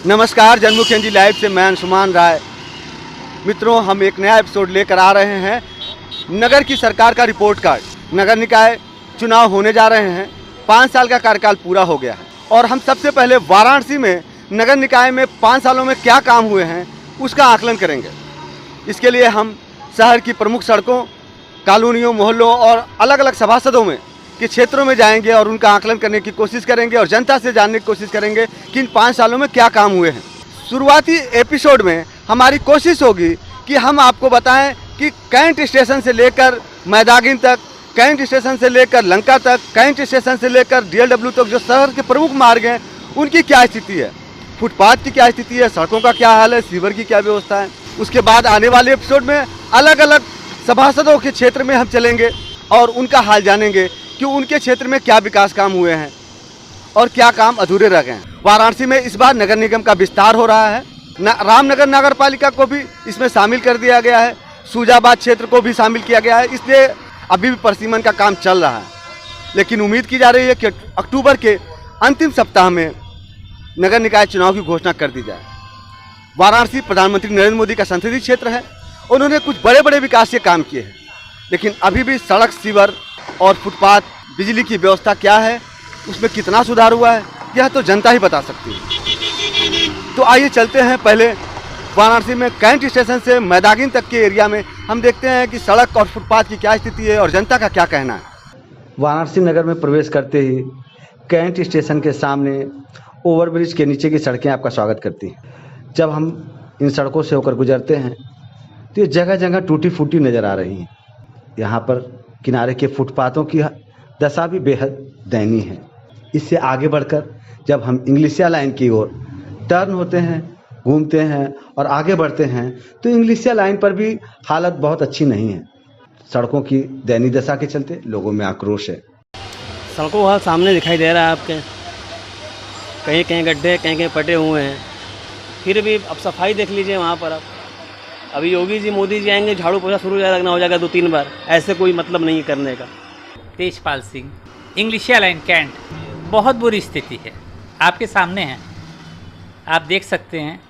नमस्कार, जनमुख NG live से मैं अंशुमान राय। मित्रों, हम एक नया एपिसोड लेकर आ रहे हैं नगर की सरकार का रिपोर्ट कार्ड। नगर निकाय चुनाव होने जा रहे हैं, 5 साल का कार्यकाल पूरा हो गया है और हम सबसे पहले वाराणसी में नगर निकाय में 5 सालों में क्या काम हुए हैं उसका आकलन करेंगे। इसके लिए हम शहर की प्रमुख सड़कों, कॉलोनियों, मोहल्लों और अलग अलग सभासदों में के क्षेत्रों में जाएंगे और उनका आकलन करने की कोशिश करेंगे और जनता से जानने की कोशिश करेंगे कि इन 5 सालों में क्या काम हुए हैं। शुरुआती एपिसोड में हमारी कोशिश होगी कि हम आपको बताएं कि कैंट स्टेशन से लेकर मैदागिन तक, कैंट स्टेशन से लेकर लंका तक, कैंट स्टेशन से लेकर DLW तक जो शहर के प्रमुख मार्ग हैं उनकी क्या स्थिति है, फुटपाथ की क्या स्थिति है, सड़कों का क्या हाल है, सीवर की क्या व्यवस्था है। उसके बाद आने वाले एपिसोड में अलग अलग सभासदों के क्षेत्र में हम चलेंगे और उनका हाल जानेंगे कि उनके क्षेत्र में क्या विकास काम हुए हैं और क्या काम अधूरे रह गए हैं। वाराणसी में इस बार नगर निगम का विस्तार हो रहा है। रामनगर नगर पालिका को भी इसमें शामिल कर दिया गया है, सूजाबाद क्षेत्र को भी शामिल किया गया है। इसलिए अभी भी परिसीमन का काम चल रहा है, लेकिन उम्मीद की जा रही है कि अक्टूबर के अंतिम सप्ताह में नगर निकाय चुनाव की घोषणा कर दी जाए। वाराणसी प्रधानमंत्री नरेंद्र मोदी का संसदीय क्षेत्र है। उन्होंने कुछ बड़े बड़े विकास के काम किए हैं, लेकिन अभी भी सड़क, सीवर और फुटपाथ, बिजली की व्यवस्था क्या है, उसमें कितना सुधार हुआ है, यह तो जनता ही बता सकती है। तो आइए चलते हैं पहले वाराणसी में कैंट स्टेशन से मैदागिन तक के एरिया में। हम देखते हैं कि सड़क और फुटपाथ की क्या स्थिति है और जनता का क्या कहना है। वाराणसी नगर में प्रवेश करते ही कैंट स्टेशन के सामने ओवरब्रिज के नीचे की सड़कें आपका स्वागत करती हैं। जब हम इन सड़कों से होकर गुजरते हैं तो ये जगह जगह टूटी फूटी नज़र आ रही हैं। यहाँ पर किनारे के फुटपाथों की दशा भी बेहद दयनीय है। इससे आगे बढ़कर जब हम इंग्लिशिया लाइन की ओर टर्न होते हैं, घूमते हैं और आगे बढ़ते हैं तो इंग्लिशिया लाइन पर भी हालत बहुत अच्छी नहीं है। सड़कों की दयनीय दशा के चलते लोगों में आक्रोश है। सड़कों का सामने दिखाई दे रहा है आपके, कहीं कहीं गड्ढे, कहीं कहीं पटे हुए हैं। फिर भी अब सफाई देख लीजिए वहाँ पर। अब अभी योगी जी, मोदी जी आएंगे, झाड़ू पोछा शुरू लगना हो जाएगा 2-3 बार। ऐसे कोई मतलब नहीं करने का। तेजपाल सिंह, इंग्लिशिया लाइन, कैंट, बहुत बुरी स्थिति है। आपके सामने है, आप देख सकते हैं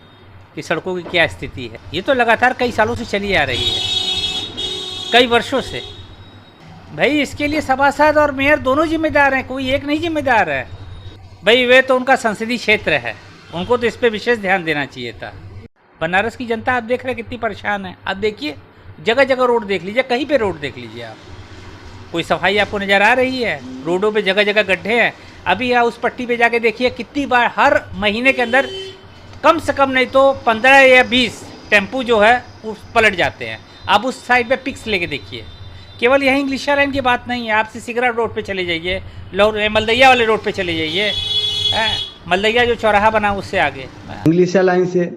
कि सड़कों की क्या स्थिति है। ये तो लगातार कई सालों से चली आ रही है, कई वर्षों से। भाई इसके लिए सभासद और मेयर दोनों जिम्मेदार हैं, कोई एक नहीं जिम्मेदार है। भाई वे तो उनका संसदीय क्षेत्र है, उनको तो इस पर विशेष ध्यान देना चाहिए था। बनारस की जनता आप देख रहे हैं कितनी परेशान है। आप देखिए, जगह जगह रोड देख लीजिए, कहीं पे रोड देख लीजिए आप, कोई सफाई आपको नज़र आ रही है? रोडों पे जगह जगह गड्ढे हैं। अभी यहाँ उस पट्टी पे जाके देखिए कितनी बार हर महीने के अंदर कम से कम नहीं तो 15 या 20 टेम्पू जो है वो पलट जाते हैं। आप उस साइड पे पिक्स लेके देखिए। केवल यही इंग्लिशिया लाइन की बात नहीं है, आप सिगरा रोड पे चले जाइए, मलदैया वाले रोड पे चले जाइए, मलदैया जो चौराहा बना उससे आगे। इंग्लिशिया लाइन से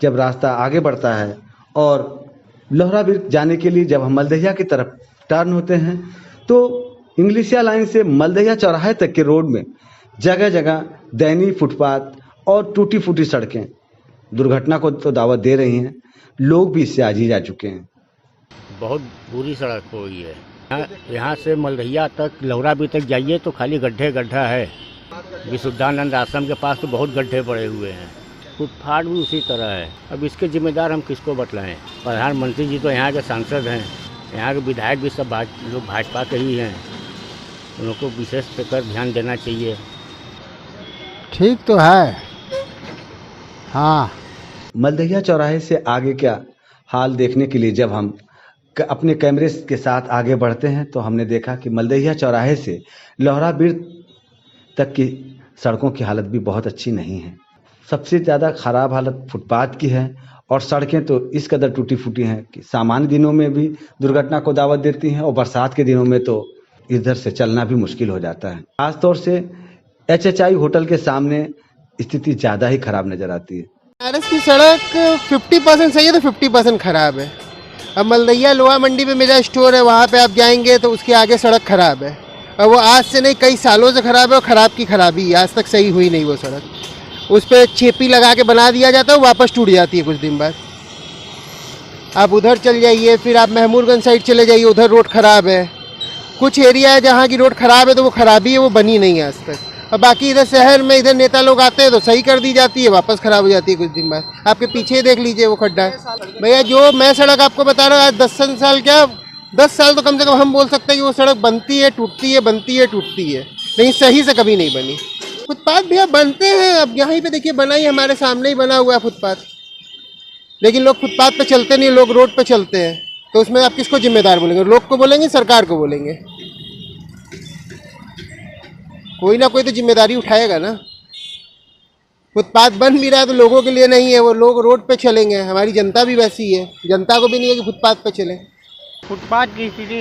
जब रास्ता आगे बढ़ता है और लोहराबिर जाने के लिए जब हम मलदैया की तरफ टर्न होते हैं तो इंग्लिशिया लाइन से मलदैया चौराहे तक के रोड में जगह जगह दयनीय फुटपाथ और टूटी फूटी सड़कें दुर्घटना को तो दावत दे रही हैं। लोग भी इससे आजीज आ चुके हैं। बहुत बुरी सड़क हो गई है। यहाँ से मलदैया तक, लोहराबिर तक जाइए तो खाली गड्ढा है। विशुद्धानंद आश्रम के पास तो बहुत गड्ढे पड़े हुए हैं। फुटपाथ भी उसी तरह है। अब इसके जिम्मेदार हम किसको बतलाएं? प्रधानमंत्री जी तो यहाँ के सांसद हैं, यहाँ के विधायक भी सब लोग भाजपा के ही हैं। उनको विशेष पर ध्यान देना चाहिए। ठीक तो है, हाँ। मलदैया चौराहे से आगे क्या हाल देखने के लिए जब हम अपने कैमरे के साथ आगे बढ़ते हैं तो हमने देखा कि मलदैया चौराहे से लोहराबिर तक की सड़कों की हालत भी बहुत अच्छी नहीं है। सबसे ज़्यादा ख़राब हालत फुटपाथ की है और सड़कें तो इस कदर टूटी फूटी हैं कि सामान्य दिनों में भी दुर्घटना को दावत देती हैं और बरसात के दिनों में तो इधर से चलना भी मुश्किल हो जाता है। खासतौर से HHI होटल के सामने स्थिति ज़्यादा ही खराब नज़र आती है। बनारस की सड़क 50% सही है तो 50% ख़राब है। अब मलदैया लोहा मंडी में मेरा स्टोर है, वहाँ पे आप जाएंगे तो उसके आगे सड़क ख़राब है और वो आज से नहीं कई सालों से ख़राब है और ख़राब की ख़राबी आज तक सही हुई नहीं। वो सड़क उस पर चेपी लगा के बना दिया जाता है, वापस टूट जाती है कुछ दिन बाद। आप उधर चल जाइए, फिर आप महमूदगंज साइड चले जाइए, उधर रोड ख़राब है। कुछ एरिया है जहाँ की रोड ख़राब है तो वो ख़राबी है, वो बनी नहीं है आज तक। और बाकी इधर शहर में इधर नेता लोग आते हैं तो सही कर दी जाती है, वापस खराब हो जाती है कुछ दिन बाद। आपके पीछे देख लीजिए वो खड्डा है भैया, जो मैं सड़क आपको बता रहा हूँ, आज 10 साल क्या 10 साल तो कम से कम हम बोल सकते हैं कि वो सड़क बनती है टूटती है, बनती है टूटती है, लेकिन सही से कभी नहीं बनी। फुटपाथ भैया बनते हैं, अब यहाँ पे देखिए बना ही हमारे सामने ही बना हुआ है फुटपाथ, लेकिन लोग फुटपाथ पे चलते नहीं, लोग रोड पे चलते हैं। तो उसमें आप किसको जिम्मेदार बोलेंगे? लोग को बोलेंगे, सरकार को बोलेंगे? कोई ना कोई तो जिम्मेदारी उठाएगा ना। फुटपाथ बन भी रहा है तो लोगों के लिए नहीं है, वो लोग रोड पे चलेंगे। हमारी जनता भी वैसी है, जनता को भी नहीं है कि फुटपाथ पे चले। फुटपाथ की स्थिति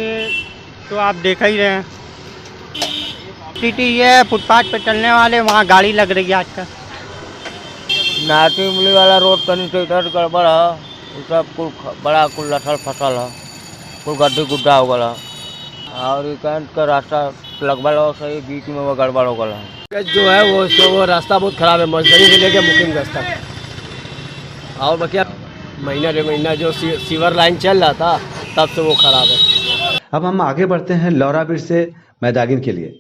तो आप देख ही रहे हैं। स्थिति ये है, फुटपाथ पे चलने वाले वहाँ गाड़ी लग रही है आजकल। नाटी उमली वाला रोड तनी से इधर गड़बड़ है, उ सब कुल बड़ा कुल लथल फसल है, कुल गड्ढे गुड्ढा हो गया और कैंट का रास्ता लगभग सही बीच में वो गड़बड़ हो गया जो है वो रास्ता बहुत ख़राब है, मजदूरी से लेकर मुकिमगंज तक। और बाकी महीना डेढ़ महीना जो सीवर लाइन चल रहा था तब से वो ख़राब है। अब हम आगे बढ़ते हैं लोहराबीर से मैदागिन के लिए।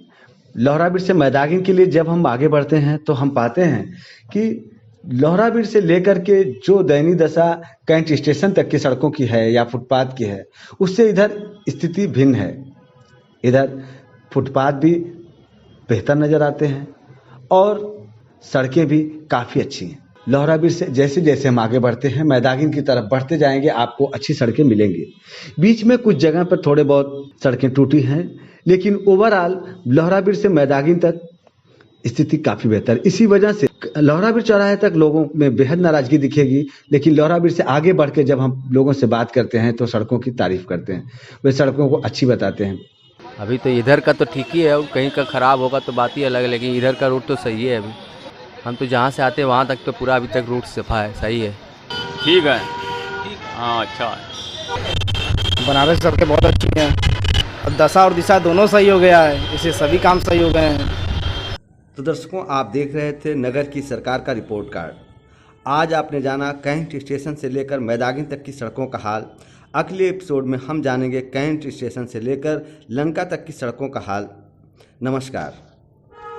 लोहराबीर से मैदागिन के लिए जब हम आगे बढ़ते हैं तो हम पाते हैं कि लोहराबीर से लेकर के जो दयनीय दशा कैंट स्टेशन तक की सड़कों की है या फुटपाथ की है, उससे इधर स्थिति भिन्न है। इधर फुटपाथ भी बेहतर नज़र आते हैं और सड़कें भी काफ़ी अच्छी हैं। लोहराबीर से जैसे जैसे हम आगे बढ़ते हैं मैदागिन की तरफ बढ़ते जाएंगे, आपको अच्छी सड़कें मिलेंगी। बीच में कुछ जगह पर थोड़े बहुत सड़कें टूटी हैं, लेकिन ओवरऑल लोहराबीर से मैदागिन तक स्थिति काफ़ी बेहतर। इसी वजह से लोहराबीर चौराहे तक लोगों में बेहद नाराज़गी दिखेगी, लेकिन लोहराबीर से आगे बढ़ के जब हम लोगों से बात करते हैं तो सड़कों की तारीफ़ करते हैं, वे सड़कों को अच्छी बताते हैं। अभी तो इधर का तो ठीक ही है, कहीं का ख़राब होगा तो बात ही अलग है, लेकिन इधर का रूट तो सही है। अभी हम तो जहाँ से आते हैं वहाँ तक तो पूरा अभी तक रूट सफा है, सही है, ठीक है। हाँ अच्छा है। बनारस सड़कें बहुत अच्छी हैं, अब दशा और दिशा दोनों सही हो गया है, इससे सभी काम सही हो गए हैं। तो दर्शकों, आप देख रहे थे नगर की सरकार का रिपोर्ट कार्ड। आज आपने जाना कैंट स्टेशन से लेकर मैदागिन तक की सड़कों का हाल। अगले एपिसोड में हम जानेंगे कैंट स्टेशन से लेकर लंका तक की सड़कों का हाल। नमस्कार।